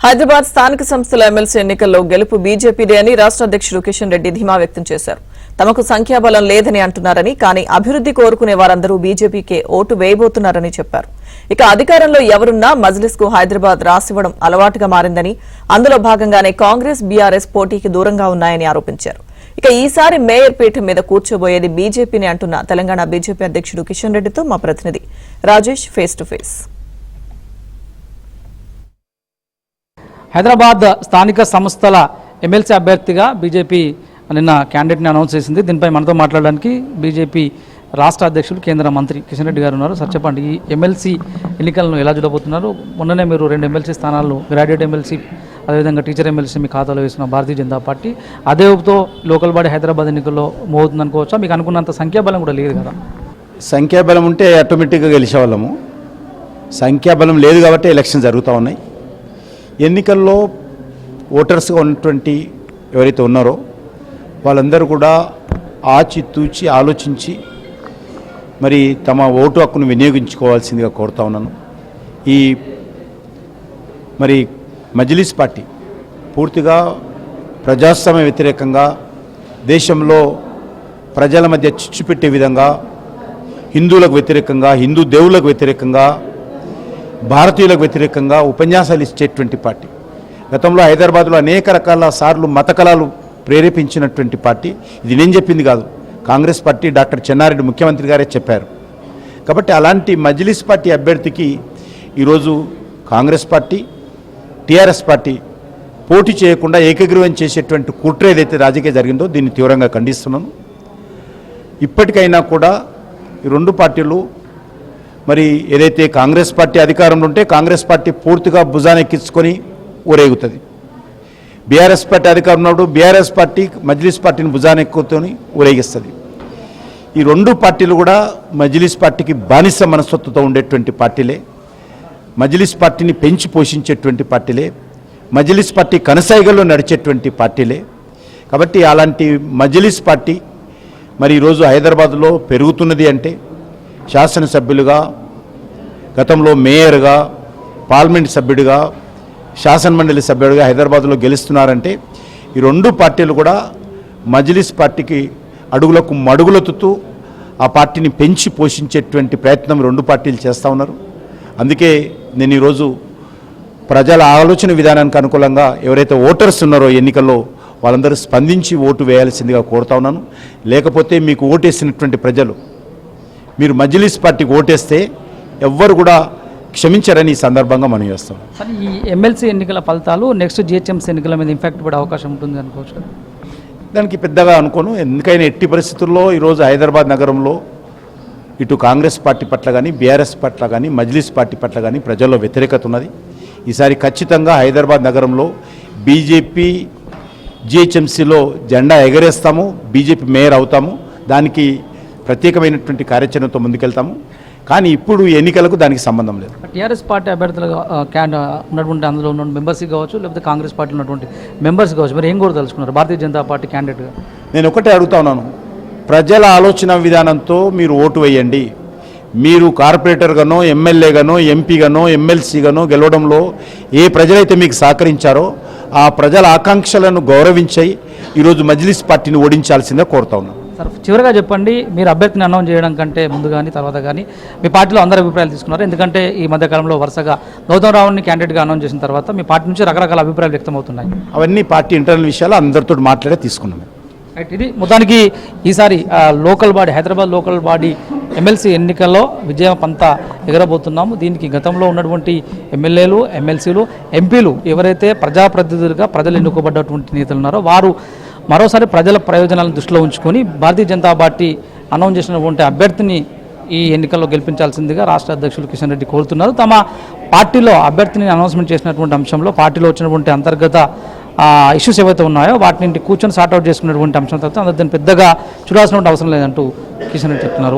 హైదరాబాద్ స్థానిక సంస్థల ఎమ్మెల్సీ ఎన్నికల్లో గెలుపు బీజేపీదే అని రాష్ట్ర అధ్యక్షుడు కిషన్ రెడ్డి ధీమా వ్యక్తం చేశారు. తమకు సంఖ్యాబలం లేదని అంటున్నారని, కానీ అభివృద్ధి కోరుకునే వారందరూ బీజేపీకే ఓటు వేయబోతున్నారని చెప్పారు. ఇక అధికారంలో ఎవరున్నా మజ్లిస్ కు హైదరాబాద్ రాసివ్వడం అలవాటుగా మారిందని, అందులో భాగంగానే కాంగ్రెస్ బీఆర్ఎస్ పోటీకి దూరంగా ఉన్నాయని ఆరోపించారు. ఇక ఈసారి మేయర్ పీఠం మీద కూర్చోబోయేది బీజేపీని అంటున్న తెలంగాణ బీజేపీ అధ్యక్షుడు కిషన్ రెడ్డితో మా ప్రతినిధి Rajesh face to face. Hyderabad స్థానిక సంస్థల ఎమ్మెల్సీ అభ్యర్థిగా బీజేపీ నిన్న క్యాండిడేట్ని అనౌన్స్ చేసింది. దీనిపై మనతో మాట్లాడడానికి బీజేపీ రాష్ట్ర అధ్యక్షులు కేంద్ర మంత్రి కిషన్ రెడ్డి గారు ఉన్నారు. సార్ చెప్పండి, ఈ ఎమ్మెల్సీ ఎన్నికలను ఎలా చూడబోతున్నారు? మొన్ననే మీరు 2 ఎమ్మెల్సీ స్థానాలను, గ్రాడ్యుయేట్ ఎమ్మెల్సీ అదేవిధంగా టీచర్ ఎమ్మెల్సీ మీ ఖాతాలో వేసిన భారతీయ జనతా పార్టీ అదే ఊపుతో లోకల్ బాడీ హైదరాబాద్ ఎన్నికల్లో మోగుతుంది అనుకోవచ్చా? మీకు అనుకున్నంత సంఖ్యాబలం కూడా లేదు కదా? సంఖ్యాబలం ఉంటే ఆటోమేటిక్గా గెలిచేవాళ్ళము. సంఖ్యాబలం లేదు కాబట్టి ఎలక్షన్ జరుగుతూ ఉన్నాయి. ఎన్నికల్లో ఓటర్స్గా ఉన్నటువంటి ఎవరైతే ఉన్నారో వాళ్ళందరూ కూడా ఆచితూచి ఆలోచించి మరి తమ ఓటు హక్కును వినియోగించుకోవాల్సిందిగా కోరుతా ఉన్నాను. ఈ మరి మజ్లిస్ పార్టీ పూర్తిగా ప్రజాస్వామ్య వ్యతిరేకంగా, దేశంలో ప్రజల మధ్య చిచ్చు పెట్టే విధంగా, హిందువులకు వ్యతిరేకంగా, హిందూ దేవుళ్ళకు వ్యతిరేకంగా, భారతీయులకు వ్యతిరేకంగా ఉపన్యాసాలు ఇచ్చేటువంటి పార్టీ. గతంలో హైదరాబాద్లో అనేక రకాల సార్లు మత కళలు ప్రేరేపించినటువంటి పార్టీ. ఇది నేను చెప్పింది కాదు, కాంగ్రెస్ పార్టీ డాక్టర్ చెన్నారెడ్డి ముఖ్యమంత్రి గారే చెప్పారు. కాబట్టి అలాంటి మజ్లిస్ పార్టీ అభ్యర్థికి ఈరోజు కాంగ్రెస్ పార్టీ, టీఆర్ఎస్ పార్టీ పోటీ చేయకుండా ఏకగ్రీవం చేసేటువంటి కుట్ర ఏదైతే రాజకీయ జరిగిందో దీన్ని తీవ్రంగా ఖండిస్తున్నాను. ఇప్పటికైనా కూడా ఈ 2 పార్టీలు మరి ఏదైతే కాంగ్రెస్ పార్టీ అధికారంలో ఉంటే కాంగ్రెస్ పార్టీ పూర్తిగా భుజానెక్కించుకొని ఊరేగుతుంది. బీఆర్ఎస్ పార్టీ అధికారంలో ఉన్నప్పుడు బీఆర్ఎస్ పార్టీ మజ్లిస్ పార్టీని భుజానెక్కుతోని ఊరేగిస్తుంది. ఈ 2 పార్టీలు కూడా మజ్లిస్ పార్టీకి బానిస మనస్తత్వంతో ఉండేటువంటి పార్టీలే, మజ్లిస్ పార్టీని పెంచి పోషించేటువంటి పార్టీలే, మజ్లిస్ పార్టీ కనసాయిగల్లో నడిచేటువంటి పార్టీలే. కాబట్టి అలాంటి మజ్లిస్ పార్టీ మరి ఈరోజు హైదరాబాద్లో పెరుగుతున్నది అంటే, శాసనసభ్యులుగా, గతంలో మేయర్గా, పార్లమెంట్ సభ్యుడిగా, శాసనమండలి సభ్యుడిగా హైదరాబాద్లో గెలుస్తున్నారంటే ఈ 2 పార్టీలు కూడా మజ్లిస్ పార్టీకి అడుగులకు మడుగులెత్తుతూ ఆ పార్టీని పెంచి పోషించేటువంటి ప్రయత్నం 2 పార్టీలు చేస్తూ ఉన్నారు. అందుకే నేను ఈరోజు ప్రజల ఆలోచన విధానానికి అనుకూలంగా ఎవరైతే ఓటర్స్ ఉన్నారో ఎన్నికల్లో వాళ్ళందరూ స్పందించి ఓటు వేయాల్సిందిగా కోరుతా ఉన్నాను. లేకపోతే మీకు ఓటేసినటువంటి ప్రజలు మీరు మజ్లిస్ పార్టీకి ఓటేస్తే ఎవ్వరు కూడా క్షమించారని ఈ సందర్భంగా మనం చేస్తాం. కానీ ఈ ఎమ్మెల్సీ ఎన్నికల ఫలితాలు నెక్స్ట్ జిహెచ్ఎంసీ ఎన్నికల మీద ఇంపాక్ట్ పడే అవకాశం ఉంటుంది అనుకోవచ్చు? దానికి పెద్దగా అనుకోను. ఎందుకైనా ఎట్టి పరిస్థితుల్లో ఈరోజు హైదరాబాద్ నగరంలో ఇటు కాంగ్రెస్ పార్టీ పట్ల కానీ, బీఆర్ఎస్ పట్ల కానీ, మజ్లిస్ పార్టీ పట్ల కానీ ప్రజల్లో వ్యతిరేకత ఉన్నది. ఈసారి ఖచ్చితంగా హైదరాబాద్ నగరంలో బీజేపీ జిహెచ్ఎంసీలో జెండా ఎగరేస్తాము, బీజేపీ మేయర్ అవుతాము. దానికి ప్రత్యేకమైనటువంటి కార్యాచరణతో ముందుకెళ్తాము. కానీ ఇప్పుడు ఎన్నికలకు దానికి సంబంధం లేదు. టీఆర్ఎస్ పార్టీ అభ్యర్థులుగా ఉన్నటువంటి అందులో ఉన్న మెంబర్స్ కావచ్చు, లేకపోతే కాంగ్రెస్ పార్టీలో ఉన్నటువంటి మెంబర్స్ కావచ్చు, మరి ఏం కూడా తెలుసుకున్నారు భారతీయ జనతా పార్టీ క్యాండిడేట్గా? నేను ఒకటే అడుగుతా ఉన్నాను, ప్రజల ఆలోచన విధానంతో మీరు ఓటు వేయండి. మీరు కార్పొరేటర్గానో, ఎమ్మెల్యేగానో, ఎంపీగానో, ఎమ్మెల్సీగానో గెలవడంలో ఏ ప్రజలైతే మీకు సహకరించారో ఆ ప్రజల ఆకాంక్షలను గౌరవించి ఈరోజు మజ్లిస్ పార్టీని ఓడించాల్సిందే కోరుతా ఉన్నాను. సార్, చివరిగా చెప్పండి, మీరు అభ్యర్థిని అనౌన్స్ చేయడం కంటే ముందు కానీ తర్వాత కానీ మీ పార్టీలో అందరి అభిప్రాయాలు తీసుకున్నారు? ఎందుకంటే ఈ మధ్యకాలంలో వరుసగా గౌతమ్ రావుని క్యాండిడేట్గా అనౌన్స్ చేసిన తర్వాత మీ పార్టీ నుంచి రకరకాల అభిప్రాయాలు వ్యక్తమవుతున్నాయి. అవన్నీ పార్టీ ఇంటర్నల్ విషయాలు అందరితో మాట్లాడే తీసుకున్నాం. రైట్, ఇది మొత్తానికి ఈసారి local body, Hyderabad local body MLC ఎన్నికల్లో విజయం పంతా ఎగరబోతున్నాము. దీనికి గతంలో ఉన్నటువంటి ఎమ్మెల్యేలు, ఎమ్మెల్సీలు, ఎంపీలు ఎవరైతే ప్రజాప్రతినిధులుగా ప్రజలు ఎన్నుకోబడ్డటువంటి నేతలు ఉన్నారో వారు మరోసారి ప్రజల ప్రయోజనాలను దృష్టిలో ఉంచుకొని భారతీయ జనతా పార్టీ అనౌన్స్ చేసినటువంటి అభ్యర్థిని ఈ ఎన్నికల్లో గెలిపించాల్సిందిగా రాష్ట్ర అధ్యక్షులు కిషన్ రెడ్డి కోరుతున్నారు. తమ పార్టీలో అభ్యర్థిని అనౌన్స్మెంట్ చేసినటువంటి అంశంలో పార్టీలో వచ్చినటువంటి అంతర్గత ఇష్యూస్ ఏవైతే ఉన్నాయో వాటిని కూర్చొని సార్ట్అవుట్ చేసుకున్నటువంటి అంశం తర్వాత దాన్ని పెద్దగా చూడాల్సినటువంటి అవసరం లేదంటూ కిషన్ రెడ్డి చెప్తున్నారు.